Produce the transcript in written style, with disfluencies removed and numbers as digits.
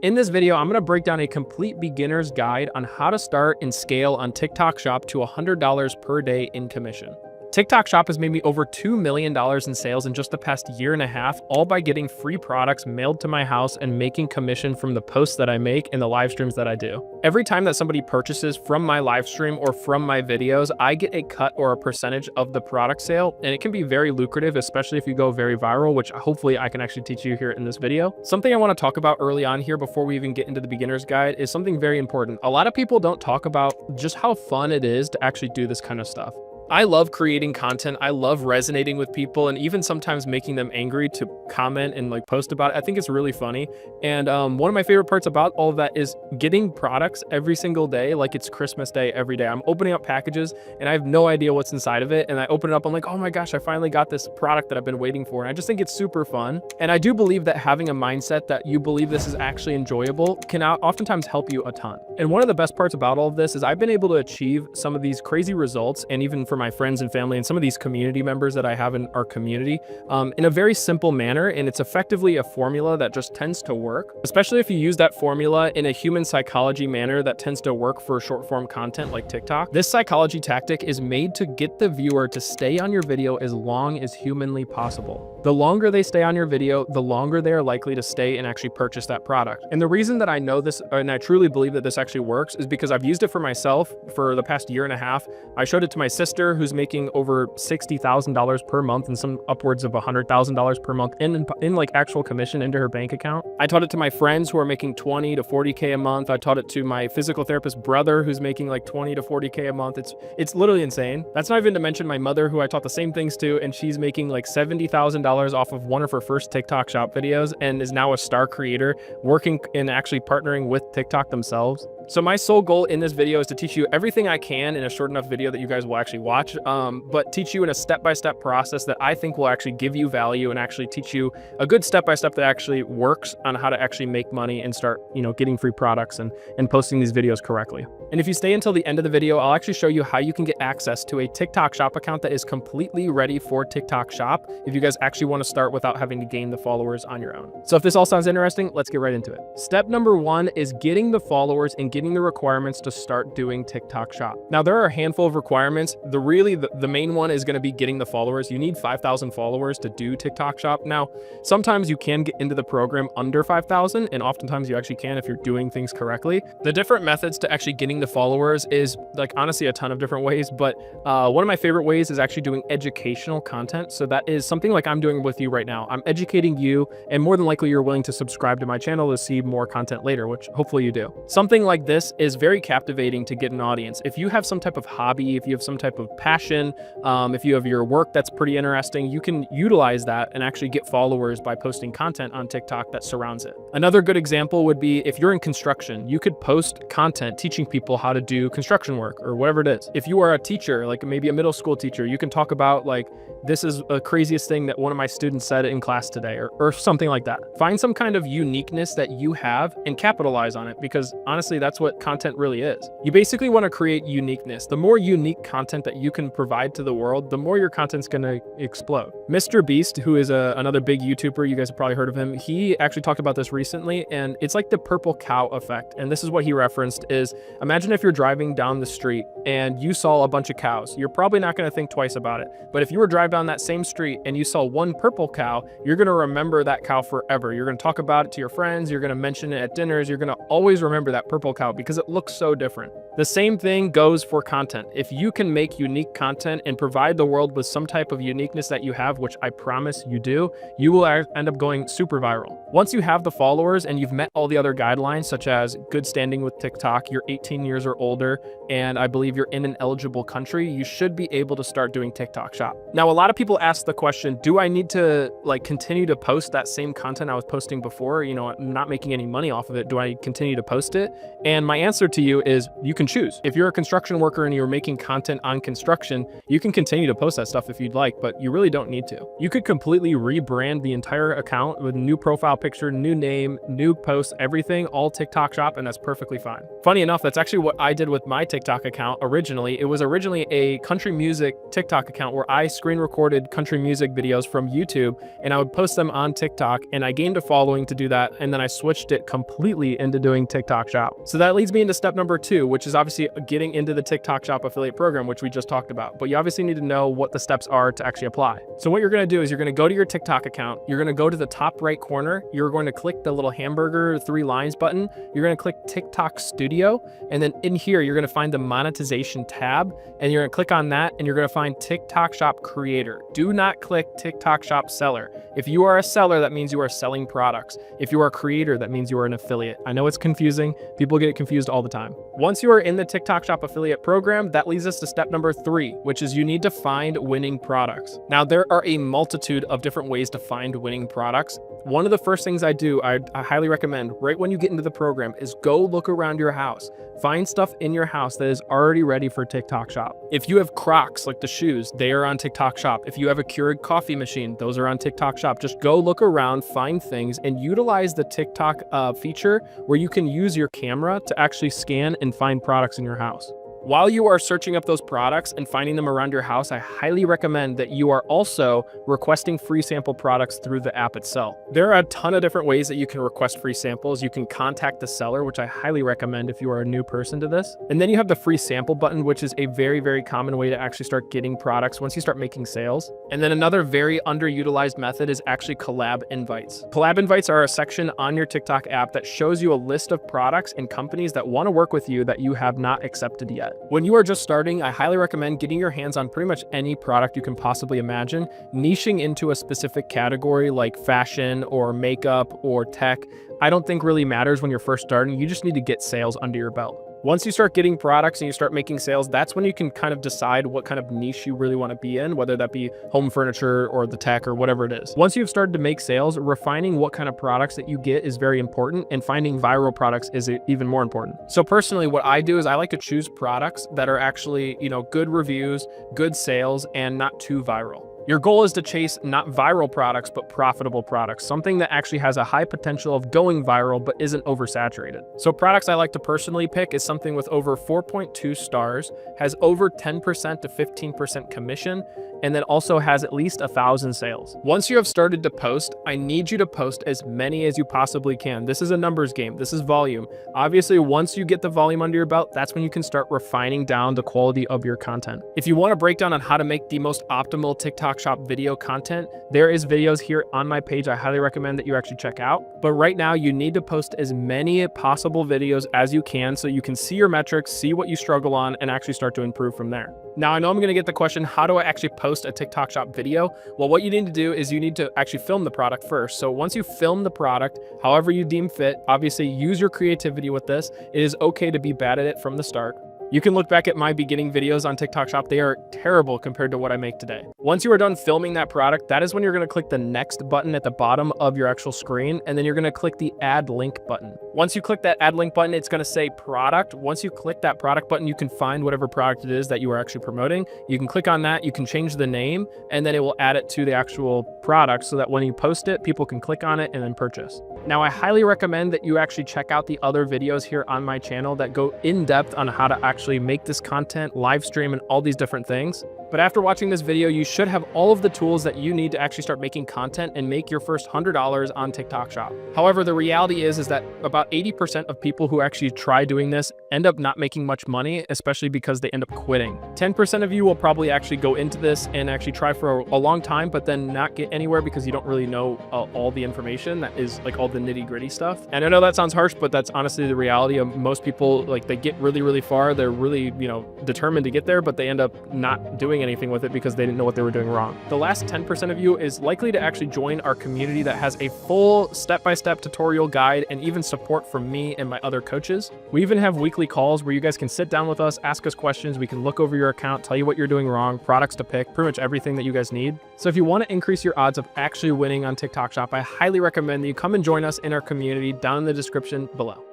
In this video, I'm going to break down a complete beginner's guide on how to start and scale on TikTok Shop to $100 per day in commission. TikTok Shop has made me over $2 million in sales in just the past year and a half, all by getting free products mailed to my house and making commission from the posts that I make and the live streams that I do. Every time that somebody purchases from my live stream or from my videos, I get a cut or a percentage of the product sale, and it can be very lucrative, especially if you go very viral, which hopefully I can actually teach you here in this video. Something I want to talk about early on here before we even get into the beginner's guide is something very important. A lot of people don't talk about just how fun it is to actually do this kind of stuff. I love creating content. I love resonating with people and even sometimes making them angry to comment and post about it. I think it's really funny. And one of my favorite parts about all of that is getting products every single day, like it's Christmas Day every day. I'm opening up packages and I have no idea what's inside of it. And I open it up, I'm like, oh my gosh, I finally got this product that I've been waiting for. And I just think it's super fun. And I do believe that having a mindset that you believe this is actually enjoyable can oftentimes help you a ton. And one of the best parts about all of this is I've been able to achieve some of these crazy results, and even for my friends and family and some of these community members that I have in our community, in a very simple manner. And it's effectively a formula that just tends to work, especially if you use that formula in a human psychology manner that tends to work for short form content like TikTok. This psychology tactic is made to get the viewer to stay on your video as long as humanly possible. The longer they stay on your video, the longer they are likely to stay and actually purchase that product. And the reason that I know this, and I truly believe that this actually works, is because I've used it for myself for the past year and a half. I showed it to my sister, who's making over $60,000 per month and some upwards of $100,000 per month in like actual commission into her bank account. I taught it to my friends who are making 20 to 40K a month. I taught it to my physical therapist brother who's making like 20 to 40K a month. It's literally insane. That's not even to mention my mother, who I taught the same things to, and she's making like $70,000 off of one of her first TikTok Shop videos and is now a star creator working and actually partnering with TikTok themselves. So my sole goal in this video is to teach you everything I can in a short enough video that you guys will actually watch, but teach you in a step-by-step process that I think will actually give you value and actually teach you a good step-by-step that actually works on how to actually make money and start, getting free products and posting these videos correctly. And if you stay until the end of the video, I'll actually show you how you can get access to a TikTok Shop account that is completely ready for TikTok Shop if you guys actually want to start without having to gain the followers on your own. So if this all sounds interesting, let's get right into it. Step number one is getting the followers and getting the requirements to start doing TikTok Shop. Now, there are a handful of requirements. The main one is going to be getting the followers. You need 5,000 followers to do TikTok Shop. Now, sometimes you can get into the program under 5,000, and oftentimes you actually can if you're doing things correctly. The different methods to actually getting the followers is honestly a ton of different ways, but one of my favorite ways is actually doing educational content. So that is something like I'm doing with you right now. I'm educating you, and more than likely you're willing to subscribe to my channel to see more content later, which hopefully you do. Something like this is very captivating to get an audience. If you have some type of hobby, if you have some type of passion, if you have your work that's pretty interesting, you can utilize that and actually get followers by posting content on TikTok that surrounds it. Another good example would be if you're in construction, you could post content teaching people how to do construction work or whatever it is. If you are a teacher, like maybe a middle school teacher, you can talk about this is the craziest thing that one of my students said in class today, or something like that. Find some kind of uniqueness that you have and capitalize on it, because honestly, that's what content really is. You basically want to create uniqueness. The more unique content that you can provide to the world, the more your content's going to explode. Mr. Beast, who is another big YouTuber, you guys have probably heard of him, he actually talked about this recently, and it's like the purple cow effect. And this is what he referenced is, imagine if you're driving down the street and you saw a bunch of cows. You're probably not going to think twice about it. But if you were driving down that same street and you saw one purple cow, you're going to remember that cow forever. You're going to talk about it to your friends. You're going to mention it at dinners. You're going to always remember that purple cow because it looks so different. The same thing goes for content. If you can make unique content and provide the world with some type of uniqueness that you have, which I promise you do, you will end up going super viral. Once you have the followers and you've met all the other guidelines, such as good standing with TikTok, you're 18 years or older, and I believe you're in an eligible country, you should be able to start doing TikTok Shop. Now, a lot of people ask the question, do I need to continue to post that same content I was posting before? I'm not making any money off of it. Do I continue to post it? And my answer to you is you can choose. If you're a construction worker and you're making content on construction, you can continue to post that stuff if you'd like, but you really don't need to. You could completely rebrand the entire account with a new profile picture, new name, new posts, everything, all TikTok Shop, and that's perfectly fine. Funny enough, that's actually what I did with my TikTok account originally. It was originally a country music TikTok account where I screen recorded country music videos from YouTube and I would post them on TikTok, and I gained a following to do that, and then I switched it completely into doing TikTok Shop. So that leads me into step number 2, which is obviously getting into the TikTok Shop affiliate program, which we just talked about. But you obviously need to know what the steps are to actually apply. So what you're going to do is you're going to go to your TikTok account. You're going to go to the top right corner. You're going to click the little hamburger 3 lines button. You're going to click TikTok Studio. And then in here, you're going to find the monetization tab, and you're going to click on that, and you're going to find TikTok Shop Creator. Do not click TikTok Shop Seller. If you are a seller, that means you are selling products. If you are a creator, that means you are an affiliate. I know it's confusing. People get confused all the time. Once you are in the TikTok Shop affiliate program, that leads us to step number 3, which is you need to find winning products. Now, there are a multitude of different ways to find winning products. One of the first things I do, I highly recommend right when you get into the program, is go look around your house. Find stuff in your house that is already ready for TikTok Shop. If you have Crocs, like the shoes, they are on TikTok Shop. If you have a Keurig coffee machine, those are on TikTok Shop. Just go look around, find things, and utilize the TikTok feature where you can use your camera to actually scan and find products in your house. While you are searching up those products and finding them around your house, I highly recommend that you are also requesting free sample products through the app itself. There are a ton of different ways that you can request free samples. You can contact the seller, which I highly recommend if you are a new person to this. And then you have the free sample button, which is a very, very common way to actually start getting products once you start making sales. And then another very underutilized method is actually collab invites. Collab invites are a section on your TikTok app that shows you a list of products and companies that want to work with you that you have not accepted yet. When you are just starting, I highly recommend getting your hands on pretty much any product you can possibly imagine, niching into a specific category like fashion or makeup or tech. I don't think really matters when you're first starting. You just need to get sales under your belt. Once you start getting products and you start making sales, that's when you can kind of decide what kind of niche you really want to be in, whether that be home furniture or the tech or whatever it is. Once you've started to make sales, refining what kind of products that you get is very important, and finding viral products is even more important. So personally, what I do is I like to choose products that are actually, good reviews, good sales, and not too viral. Your goal is to chase not viral products, but profitable products, something that actually has a high potential of going viral, but isn't oversaturated. So products I like to personally pick is something with over 4.2 stars, has over 10% to 15% commission, and then also has at least 1,000 sales. Once you have started to post, I need you to post as many as you possibly can. This is a numbers game. This is volume. Obviously, once you get the volume under your belt, that's when you can start refining down the quality of your content. If you want a breakdown on how to make the most optimal TikTok Shop video content, there is videos here on my page I highly recommend that you actually check out. But right now, you need to post as many possible videos as you can so you can see your metrics, see what you struggle on, and actually start to improve from there. Now, I know I'm going to get the question, how do I actually post a TikTok Shop video? Well, what you need to do is you need to actually film the product first. So once you film the product, however you deem fit, obviously use your creativity with this. It is okay to be bad at it from the start. You can look back at my beginning videos on TikTok Shop. They are terrible compared to what I make today. Once you are done filming that product, that is when you're going to click the next button at the bottom of your actual screen, and then you're going to click the add link button. Once you click that add link button, it's going to say product. Once you click that product button, you can find whatever product it is that you are actually promoting. You can click on that, you can change the name, and then it will add it to the actual product so that when you post it, people can click on it and then purchase. Now, I highly recommend that you actually check out the other videos here on my channel that go in depth on how to actually make this content, live stream, and all these different things. But after watching this video, you should have all of the tools that you need to actually start making content and make your first $100 on TikTok Shop. However, the reality is that about 80% of people who actually try doing this end up not making much money, especially because they end up quitting. 10% of you will probably actually go into this and actually try for a long time, but then not get anywhere because you don't really know all the information that is like all the nitty-gritty stuff. And I know that sounds harsh, but that's honestly the reality of most people. Like, they get really, really far. They're really, determined to get there, but they end up not doing anything with it because they didn't know what they were doing wrong. The last 10% of you is likely to actually join our community that has a full step-by-step tutorial guide and even support from me and my other coaches. We even have weekly calls where you guys can sit down with us, ask us questions. We can look over your account, tell you what you're doing wrong, products to pick, pretty much everything that you guys need. So if you want to increase your odds of actually winning on TikTok Shop, I highly recommend that you come and join us in our community down in the description below.